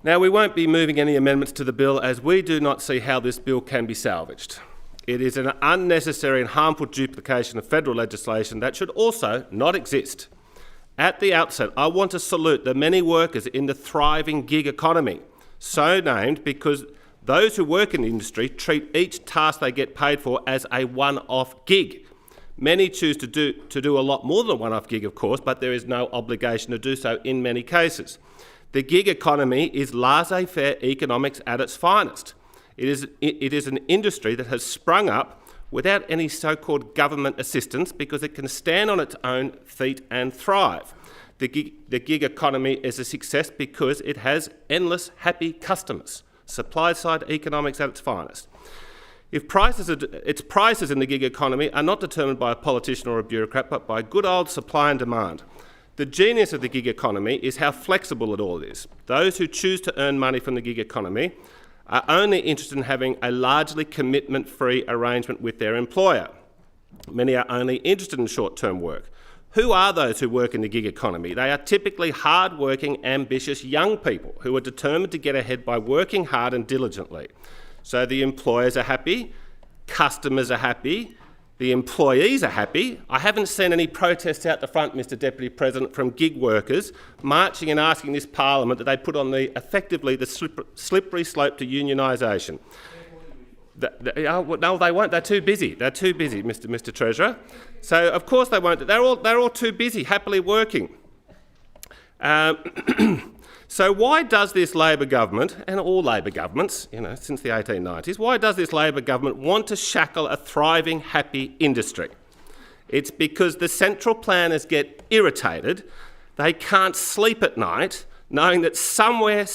Now, we won't be moving any amendments to the bill as we do not see how this bill can be salvaged. It is an unnecessary and harmful duplication of federal legislation that should also not exist. At the outset, I want to salute the many workers in the thriving gig economy, so named because those who work in the industry treat each task they get paid for as a one-off gig. Many choose to do a lot more than a one-off gig, of course, but there is no obligation to do so in many cases. The gig economy is laissez-faire economics at its finest. It is an industry that has sprung up without any so-called government assistance because it can stand on its own feet and thrive. The gig economy is a success because it has endless happy customers. Supply-side economics at its finest. Its prices in the gig economy are not determined by a politician or a bureaucrat, but by good old supply and demand. The genius of the gig economy is how flexible it all is. Those who choose to earn money from the gig economy are only interested in having a largely commitment-free arrangement with their employer. Many are only interested in short-term work. Who are those who work in the gig economy? They are typically hard-working, ambitious young people who are determined to get ahead by working hard and diligently. So the employers are happy, customers are happy, the employees are happy. I haven't seen any protests out the front, Mr Deputy President, from gig workers marching and asking this Parliament that they put on effectively the slippery slope to unionisation. No, they won't. They're too busy. They're too busy, Mr Treasurer. So of course they won't. They're all too busy, happily working. So why does this Labor government, and all Labor governments, since the 1890s, why does this Labor government want to shackle a thriving, happy industry? It's because the central planners get irritated. They can't sleep at night knowing that somewhere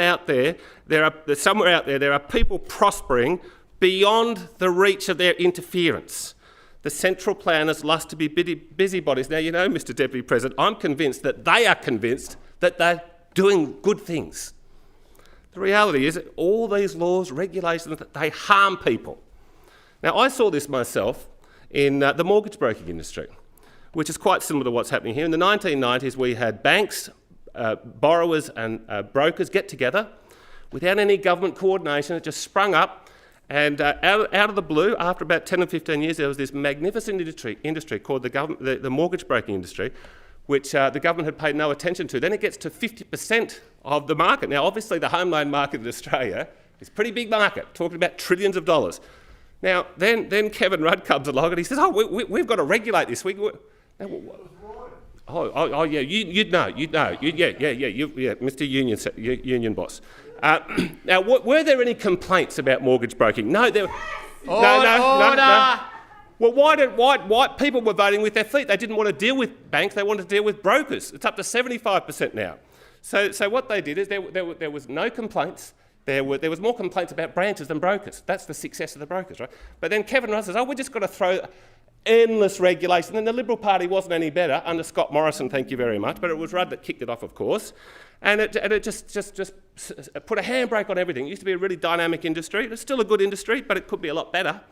out there, there are people prospering beyond the reach of their interference. The central planners lust to be busybodies. Now, Mr Deputy President, I'm convinced that they are convinced that they're doing good things. The reality is that all these laws, regulations, they harm people. Now, I saw this myself in the mortgage broking industry, which is quite similar to what's happening here. In the 1990s, we had banks, borrowers and brokers get together without any government coordination. It just sprung up, and out of the blue, after about 10 or 15 years, there was this magnificent industry called the mortgage broking industry, which the government had paid no attention to. Then it gets to 50% of the market. Now, obviously, the home loan market in Australia is a pretty big market, talking about trillions of dollars. Now, then Kevin Rudd comes along and he says, we've got to regulate this. Yeah, you'd know, Mr. Union boss. Now, were there any complaints about mortgage broking? No, there. No. Well, why people were voting with their feet? They didn't want to deal with banks, they wanted to deal with brokers. It's up to 75% now. So what they did is there was no complaints. There was more complaints about branches than brokers. That's the success of the brokers, right? But then Kevin Rudd says, we've just got to throw endless regulation. And the Liberal Party wasn't any better under Scott Morrison, thank you very much, but it was Rudd that kicked it off, of course. And it just put a handbrake on everything. It used to be a really dynamic industry. It's still a good industry, but it could be a lot better.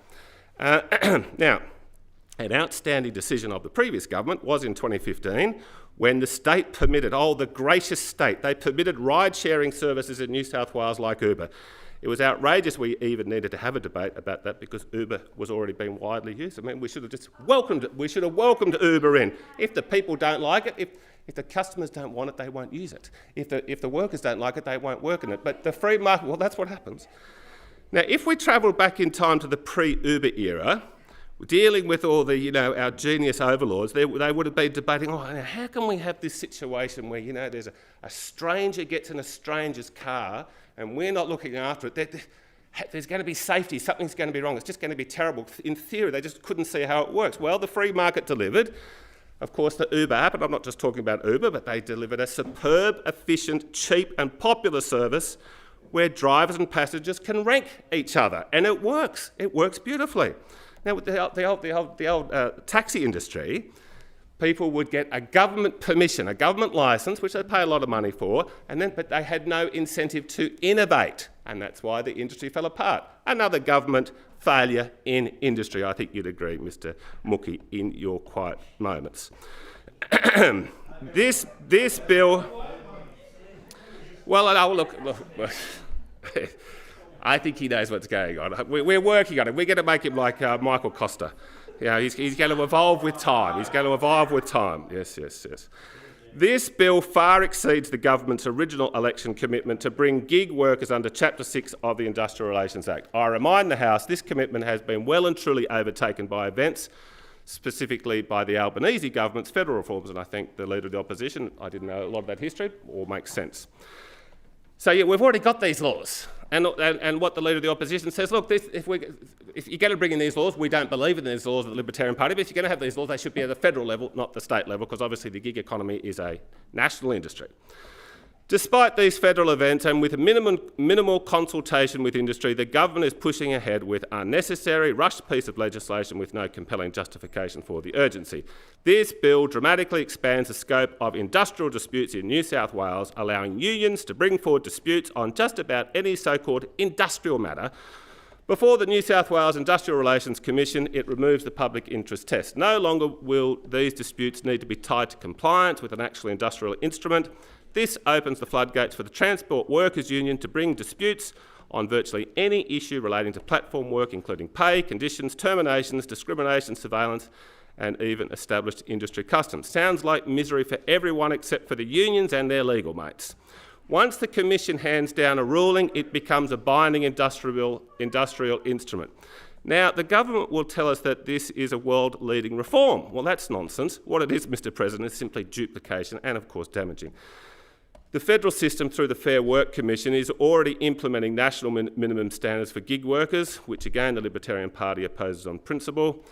Now, an outstanding decision of the previous government was in 2015 when the state permitted, the gracious state, they permitted ride-sharing services in New South Wales like Uber. It was outrageous we even needed to have a debate about that because Uber was already being widely used. I mean, we should have just welcomed it. We should have welcomed Uber in. If the people don't like it, if the customers don't want it, they won't use it. If the workers don't like it, they won't work in it. But the free market, well, that's what happens. Now, if we travel back in time to the pre-Uber era, dealing with all the, our genius overlords, they would have been debating, how can we have this situation where, there's a stranger gets in a stranger's car and we're not looking after it. There's going to be safety, something's going to be wrong, it's just going to be terrible. In theory, they just couldn't see how it works. Well, the free market delivered. Of course, the Uber app, and I'm not just talking about Uber, but they delivered a superb, efficient, cheap and popular service where drivers and passengers can rank each other, and it works. It works beautifully. Now, with the old taxi industry, people would get a government permission, a government licence, which they pay a lot of money for, but they had no incentive to innovate, and that's why the industry fell apart. Another government failure in industry. I think you'd agree, Mr. Mookie, in your quiet moments. This bill. Well, look. I think he knows what's going on. We're working on it. We're going to make him like Michael Costa. He's going to evolve with time. Yes. This bill far exceeds the government's original election commitment to bring gig workers under Chapter 6 of the Industrial Relations Act. I remind the House this commitment has been well and truly overtaken by events, specifically by the Albanese government's federal reforms, and I think the Leader of the Opposition, I didn't know a lot of that history, all makes sense. So yeah, we've already got these laws. And what the Leader of the Opposition says, look, if you're going to bring in these laws, we don't believe in these laws of the Libertarian Party, but if you're going to have these laws, they should be at the federal level, not the state level, because obviously the gig economy is a national industry. Despite these federal events and with minimal consultation with industry, the government is pushing ahead with unnecessary, rushed piece of legislation with no compelling justification for the urgency. This bill dramatically expands the scope of industrial disputes in New South Wales, allowing unions to bring forward disputes on just about any so-called industrial matter. Before the New South Wales Industrial Relations Commission, it removes the public interest test. No longer will these disputes need to be tied to compliance with an actual industrial instrument. This opens the floodgates for the Transport Workers Union to bring disputes on virtually any issue relating to platform work, including pay, conditions, terminations, discrimination, surveillance, and even established industry customs. Sounds like misery for everyone except for the unions and their legal mates. Once the Commission hands down a ruling, it becomes a binding industrial instrument. Now, the government will tell us that this is a world-leading reform. Well, that's nonsense. What it is, Mr. President, is simply duplication and, of course, damaging. The federal system, through the Fair Work Commission, is already implementing national minimum standards for gig workers, which again the Libertarian Party opposes on principle.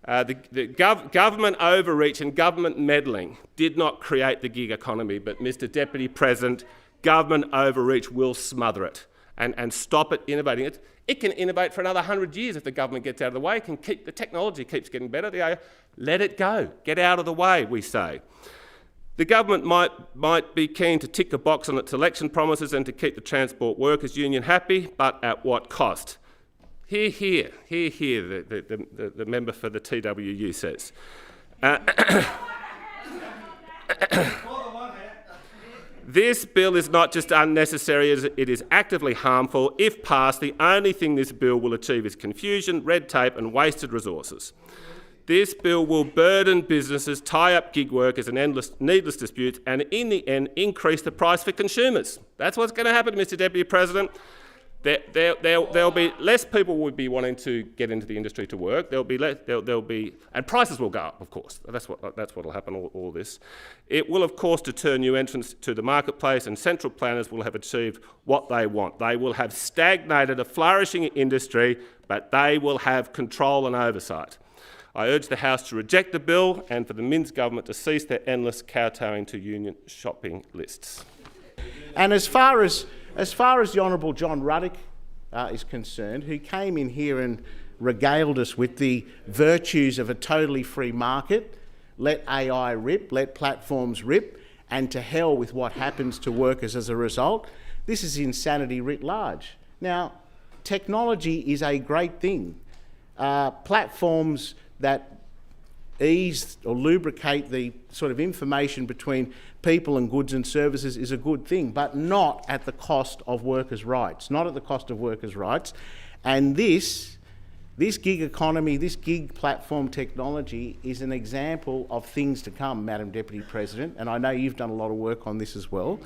Government overreach and government meddling did not create the gig economy, but Mr. Deputy President, government overreach will smother it and stop it innovating. It can innovate for another 100 years if the government gets out of the way. The technology keeps getting better. Let it go. Get out of the way, we say. The government might be keen to tick a box on its election promises and to keep the Transport Workers Union happy, but at what cost? Hear, the member for the TWU says. This bill is not just unnecessary, it is actively harmful. If passed, the only thing this bill will achieve is confusion, red tape and wasted resources. This bill will burden businesses, tie up gig workers and needless disputes, and in the end, increase the price for consumers. That's what's going to happen, Mr. Deputy President. There'll be less people will be wanting to get into the industry to work. And prices will go up, of course. That's what will happen. All this, it will, of course, deter new entrants to the marketplace, and central planners will have achieved what they want. They will have stagnated a flourishing industry, but they will have control and oversight. I urge the House to reject the bill and for the Minns government to cease their endless kowtowing to union shopping lists. And as far as the Honourable John Ruddick is concerned, who came in here and regaled us with the virtues of a totally free market, let AI rip, let platforms rip, and to hell with what happens to workers as a result, this is insanity writ large. Now, technology is a great thing. Platforms that ease or lubricate the sort of information between people and goods and services is a good thing, but not at the cost of workers' rights, not at the cost of workers' rights. And this gig economy, this gig platform technology is an example of things to come, Madam Deputy President, and I know you've done a lot of work on this as well.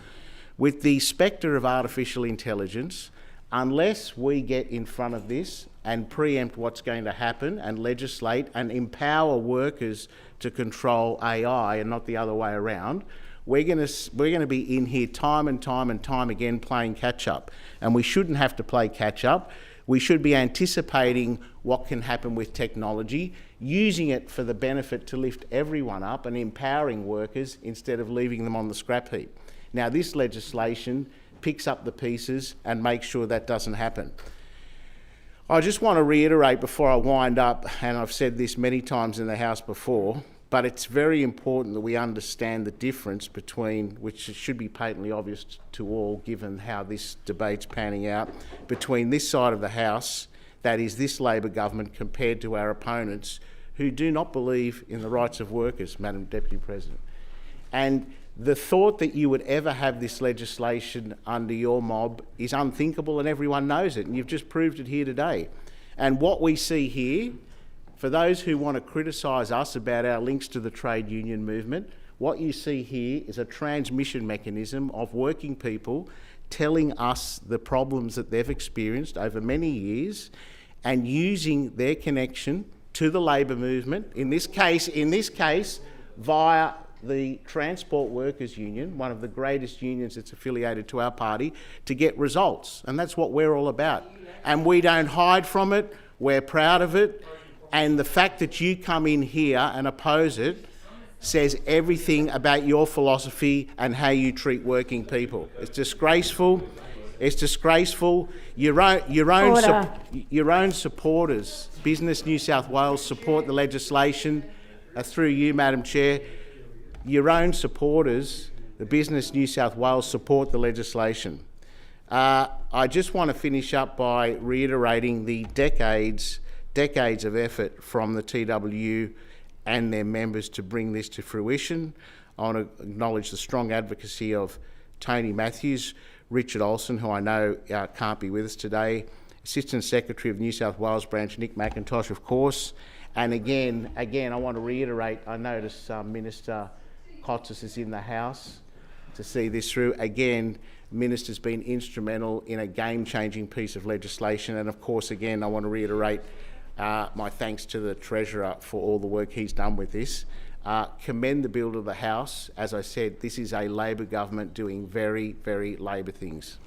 With the spectre of artificial intelligence, unless we get in front of this and preempt what's going to happen and legislate and empower workers to control AI and not the other way around, we're going to be in here time and time again playing catch-up. And we shouldn't have to play catch-up. We should be anticipating what can happen with technology, using it for the benefit to lift everyone up and empowering workers instead of leaving them on the scrap heap. Now, this legislation picks up the pieces and makes sure that doesn't happen. I just want to reiterate before I wind up, and I've said this many times in the House before, but it's very important that we understand the difference between, which should be patently obvious to all given how this debate's panning out, between this side of the House, that is this Labor government, compared to our opponents who do not believe in the rights of workers, Madam Deputy President. And The thought that you would ever have this legislation under your mob is unthinkable, and everyone knows it, and you've just proved it here today. And what we see here, for those who want to criticise us about our links to the trade union movement, what you see here is a transmission mechanism of working people telling us the problems that they've experienced over many years and using their connection to the labour movement, in this case via the Transport Workers Union, one of the greatest unions that's affiliated to our party, to get results. And that's what we're all about. And we don't hide from it, we're proud of it, and the fact that you come in here and oppose it says everything about your philosophy and how you treat working people. It's disgraceful. It's disgraceful. Your own supporters, Business New South Wales, support the legislation. Through you, Madam Chair, your own supporters, the Business New South Wales, support the legislation. I just want to finish up by reiterating the decades of effort from the TWU and their members to bring this to fruition. I want to acknowledge the strong advocacy of Tony Matthews, Richard Olsen, who I know can't be with us today, Assistant Secretary of New South Wales Branch, Nick McIntosh, of course. And again, I want to reiterate, I notice Minister Kotsis is in the House to see this through. Again, Minister's been instrumental in a game-changing piece of legislation. And of course, again, I want to reiterate my thanks to the Treasurer for all the work he's done with this. Commend the bill to the House. As I said, this is a Labor government doing very, very Labor things.